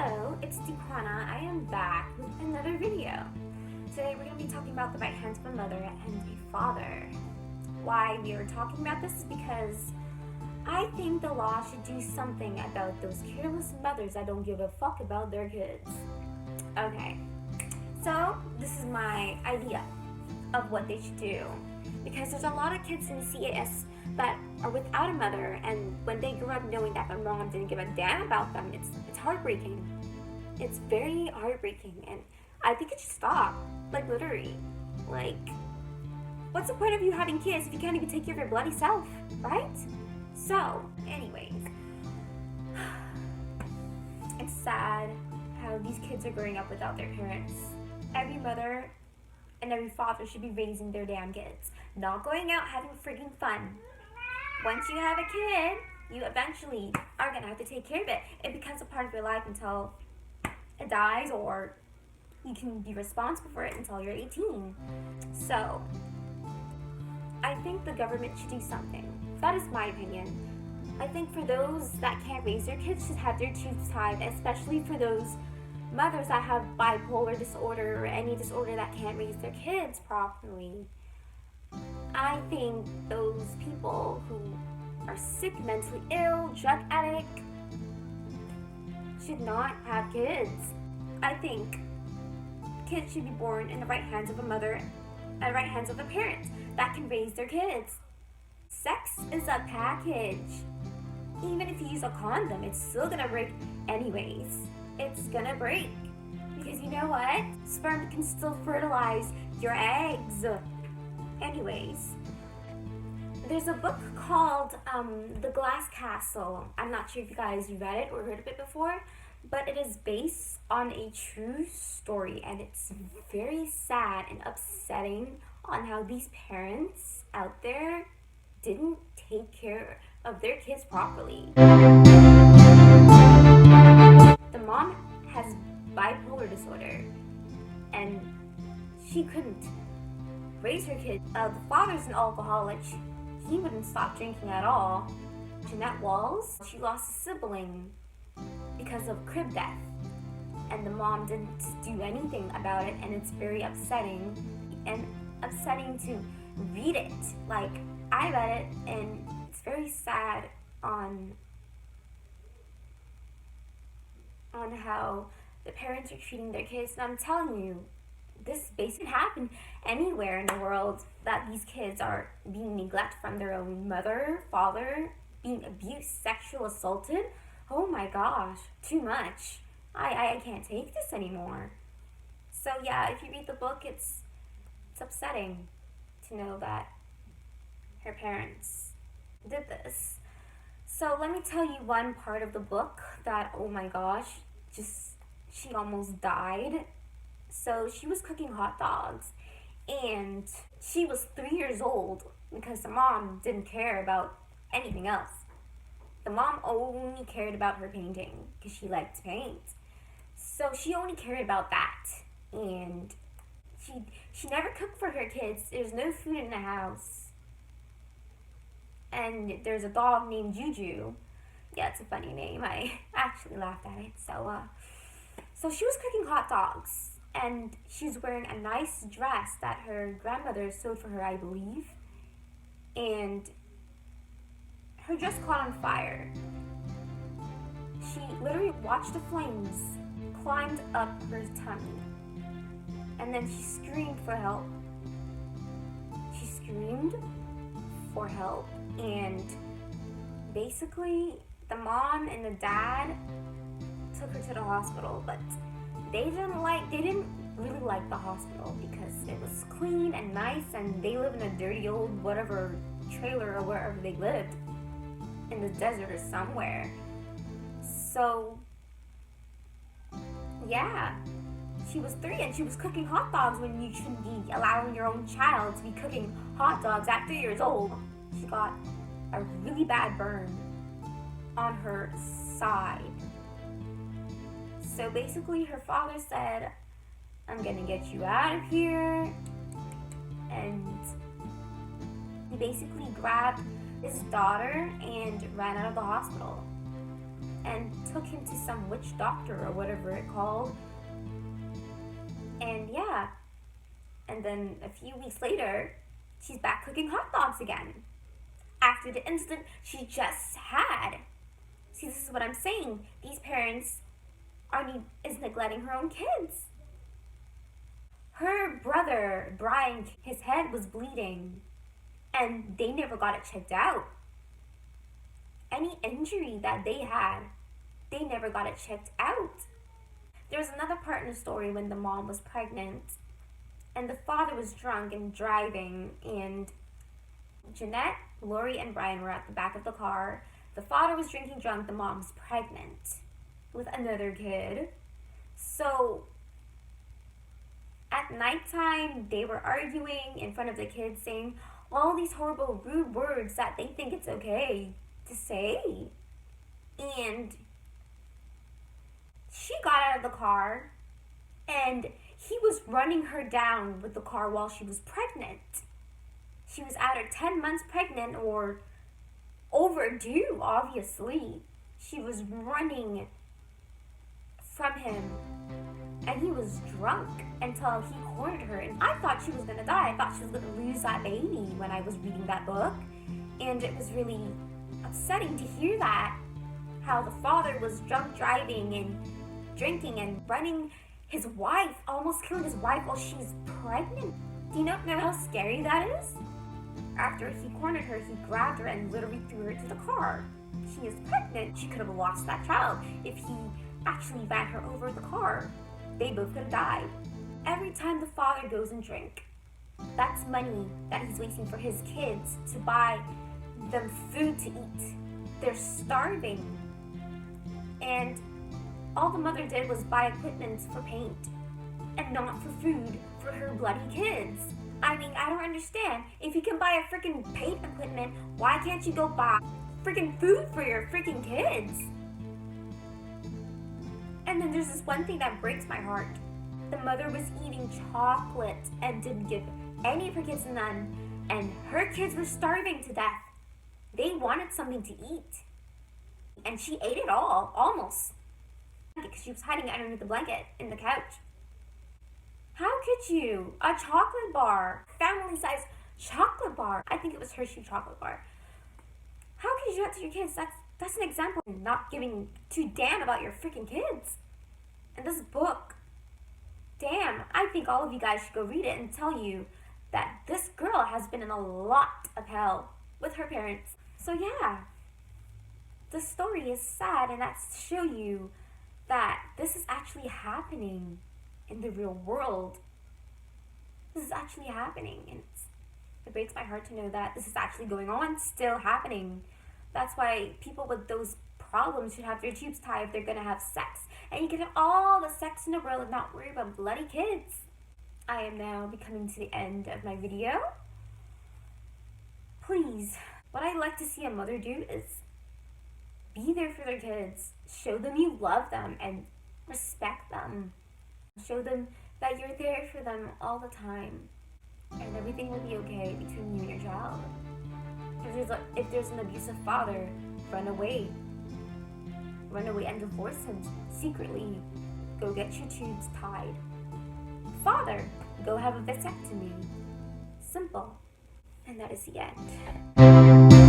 Hello, it's Dequana. I am back with another video. Today we're going to be talking about the right hands of a mother and a father. Why we are talking about this is because I think the law should do something about those careless mothers that don't give a fuck about their kids. Okay, so this is my idea of what they should do. Because there's a lot of kids in CAS that are without a mother, and when they grew up knowing that their mom didn't give a damn about them, it's heartbreaking. It's very heartbreaking, and I think it should stop. Like, literally. Like, what's the point of you having kids if you can't even take care of your bloody self, right? So, anyways, it's sad how these kids are growing up without their parents. Every mother and every father should be raising their damn kids, not going out having freaking fun. Once you have a kid, you eventually are gonna have to take care of it. It becomes a part of your life until it dies, or you can be responsible for it until you're 18. So, I think the government should do something. That is my opinion. I think for those that can't raise their kids should have their tubes tied, especially for those mothers that have bipolar disorder or any disorder that can't raise their kids properly. I think those people who are sick, mentally ill, drug addict, should not have kids. I think kids should be born in the right hands of a mother and the right hands of a parent that can raise their kids. Sex is a package. Even if you use a condom, it's still gonna break anyways. It's gonna break. Because you know what? Sperm can still fertilize your eggs. Anyways, there's a book called The Glass Castle. I'm not sure if you guys read it or heard of it before, but it is based on a true story, and it's very sad and upsetting on how these parents out there didn't take care of their kids properly. The mom has bipolar disorder, and she couldn't raise her kid. The father's an alcoholic. He wouldn't stop drinking at all. Jeanette Walls, she lost a sibling because of crib death, and the mom didn't do anything about it, and it's very upsetting to read it. Like, I read it, and it's very sad on how the parents are treating their kids. And I'm telling you, this basically happen anywhere in the world, that these kids are being neglected from their own mother, father, being abused, sexual assaulted. Oh my gosh, too much. I can't take this anymore. So yeah, if you read the book, it's upsetting to know that her parents did this. So let me tell you one part of the book that, oh my gosh, she almost died. So she was cooking hot dogs, and she was 3 years old because the mom didn't care about anything else. The mom only cared about her painting because she liked to paint. So she only cared about that, and she never cooked for her kids. There's no food in the house. And there's a dog named Juju. Yeah, it's a funny name. I actually laughed at it. So she was cooking hot dogs, and she's wearing a nice dress that her grandmother sewed for her, I believe. And her dress caught on fire. She literally watched the flames climbed up her tummy, and then she screamed for help. She screamed for help, and basically the mom and the dad took her to the hospital, but they didn't really like the hospital because it was clean and nice, and they live in a dirty old whatever trailer or wherever they lived in the desert or somewhere. So yeah, she was 3 and she was cooking hot dogs when you shouldn't be allowing your own child to be cooking hot dogs at 3 years old. She got a really bad burn on her side. So basically her father said, "I'm gonna get you out of here," and he basically grabbed his daughter and ran out of the hospital. and took him to some witch doctor or whatever it called. And yeah, and then a few weeks later, she's back cooking hot dogs again. After the incident she just had. See, this is what I'm saying. These parents is neglecting her own kids. Her brother, Brian, his head was bleeding, and they never got it checked out. Any injury that they had, they never got it checked out. There was another part in the story when the mom was pregnant, and the father was drunk and driving, and Jeanette, Lori, and Brian were at the back of the car. The father was drinking drunk, the mom was pregnant with another kid. So at nighttime, they were arguing in front of the kids, saying all these horrible, rude words that they think it's okay to say. And she got out of the car, and he was running her down with the car while she was pregnant. She was either 10 months pregnant or overdue, obviously. She was running from him, and he was drunk until he cornered her. And I thought she was gonna die. I thought she was gonna lose that baby when I was reading that book. And it was really upsetting to hear that, how the father was drunk driving and drinking and running his wife, almost killing his wife while she's pregnant. Do you know how scary that is? After he cornered her, he grabbed her and literally threw her to the car. She is pregnant. She could have lost that child if he actually ran her over the car. They both could have died. Every time the father goes and drink, that's money that he's wasting for his kids to buy them food to eat. They're starving. And all the mother did was buy equipment for paint and not for food for her bloody kids. I mean, I don't understand. If you can buy a freaking paint equipment, why can't you go buy freaking food for your freaking kids? And then there's this one thing that breaks my heart. The mother was eating chocolate and didn't give any of her kids none, and her kids were starving to death. They wanted something to eat, and she ate it all, almost, because she was hiding it underneath the blanket in the couch. How could you? A chocolate bar, family-sized chocolate bar. I think it was Hershey chocolate bar. How could you do that to your kids? That's an example of not giving two damn about your freaking kids. And this book, damn, I think all of you guys should go read it and tell you that this girl has been in a lot of hell with her parents. So yeah, the story is sad, and that's to show you that this is actually happening in the real world. This is actually happening, and it breaks my heart to know that this is actually going on, still happening. That's why people with those problems should have their tubes tied if they're gonna have sex. And you can have all the sex in the world and not worry about bloody kids. I am now coming to the end of my video. Please, what I like to see a mother do is be there for their kids. Show them you love them and respect them. Show them that you're there for them all the time, and everything will be okay between you and your child. If there's an abusive father, run away. Run away and divorce him secretly. Go get your tubes tied. Father, go have a vasectomy. Simple. And that is the end.